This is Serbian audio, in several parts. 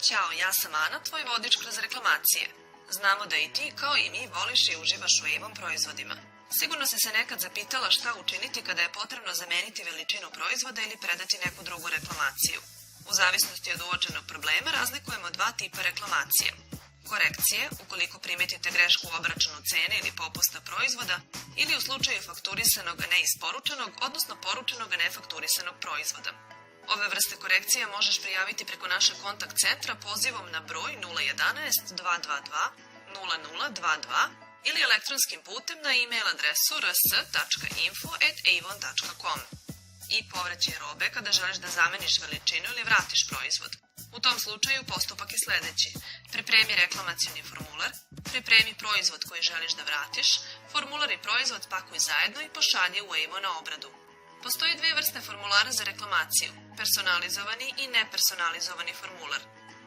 Ćao, ja sam Ana, tvoj vodič kroz reklamacije. Znamo da i ti, kao i mi, voliš i uživaš u Avon proizvodima. Sigurno si se nekad zapitala šta učiniti kada je potrebno zameniti veličinu proizvoda ili predati neku drugu reklamaciju. U zavisnosti od uočenog problema razlikujemo dva tipa reklamacije. Korekcije, ukoliko primetite grešku u obračunu cene ili popusta proizvoda, ili u slučaju fakturisanog neisporučenog, odnosno poručenog nefakturisanog proizvoda. Ove vrste korekcija možeš prijaviti preko našeg kontakt centra pozivom na broj 011 222 0022 ili elektronskim putem na e-mail adresu rs.info@avon.com. I povraćaj robe kada želiš da zameniš veličinu ili vratiš proizvod. U tom slučaju postupak je sledeći. Pripremi reklamacioni formular, pripremi proizvod koji želiš da vratiš, formular i proizvod pakuj zajedno i pošalji u Avon na obradu. Postoji dve vrste formulara za reklamaciju, personalizovani i nepersonalizovani formular.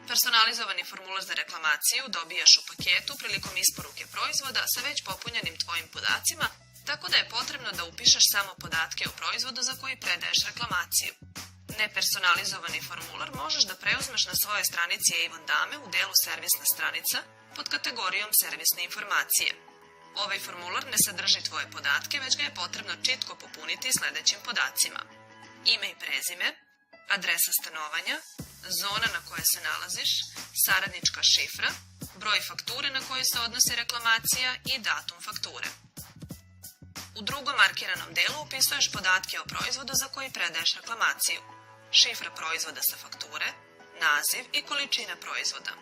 Personalizovani formular za reklamaciju dobijaš u paketu prilikom isporuke proizvoda sa već popunjenim tvojim podacima, tako da je potrebno da upišeš samo podatke o proizvodu za koji predaješ reklamaciju. Nepersonalizovani formular možeš da preuzmeš na svojoj stranici Avon Dame u delu servisna stranica pod kategorijom servisne informacije. Ovaj formular ne sadrži tvoje podatke, već ga je potrebno čitko popuniti sledećim podacima. Ime i prezime, adresa stanovanja, zona na kojoj se nalaziš, saradnička šifra, broj fakture na koju se odnosi reklamacija i datum fakture. U drugom markiranom delu upisuješ podatke o proizvodu za koji predaješ reklamaciju, šifra proizvoda sa fakture, naziv i količina proizvoda.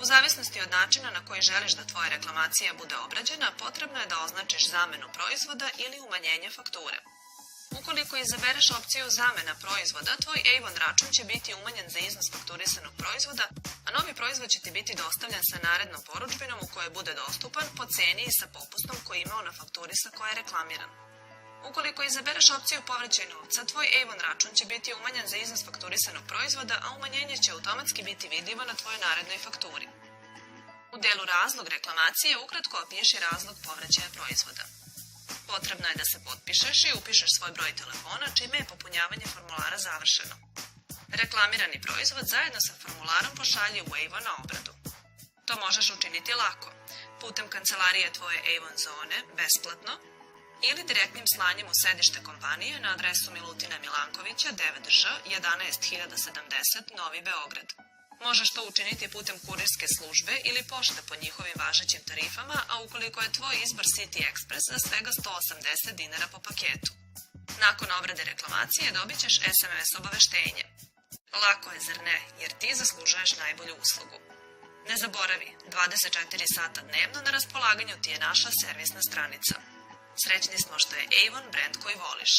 U zavisnosti od načina na koji želiš da tvoja reklamacija bude obrađena, potrebno je da označiš zamenu proizvoda ili umanjenje fakture. Ukoliko izabereš opciju zamena proizvoda, tvoj Avon račun će biti umanjen za iznos fakturisanog proizvoda, a novi proizvod će ti biti dostavljen sa narednom porudžbinom u kojoj bude dostupan po ceni i sa popustom koji je imao na fakturi sa koja je reklamiran. Ukoliko izabereš opciju povraćaj novca, tvoj Avon račun će biti umanjen za iznos fakturisanog proizvoda, a umanjenje će automatski biti vidljivo na tvojoj narednoj fakturi. U delu razlog reklamacije ukratko opiši razlog povraćaja proizvoda. Potrebno je da se potpišeš i upišeš svoj broj telefona, čime je popunjavanje formulara završeno. Reklamirani proizvod zajedno sa formularom pošalji u Avon na obradu. To možeš učiniti lako, putem kancelarije tvoje Avon zone, besplatno, ili direktnim slanjem u sedište kompanije na adresu Milutina Milankovića, 9Ž, 11070, Novi Beograd. Možeš to učiniti putem kurirske službe ili pošte po njihovim važećim tarifama, a ukoliko je tvoj izbor City Express za svega 180 dinara po paketu. Nakon obrade reklamacije dobit ćeš SMS obaveštenje. Lako je, zar ne, jer ti zaslužuješ najbolju uslugu. Ne zaboravi, 24 sata dnevno na raspolaganju ti je naša servisna stranica. Srećni smo što je Avon brend koji voliš.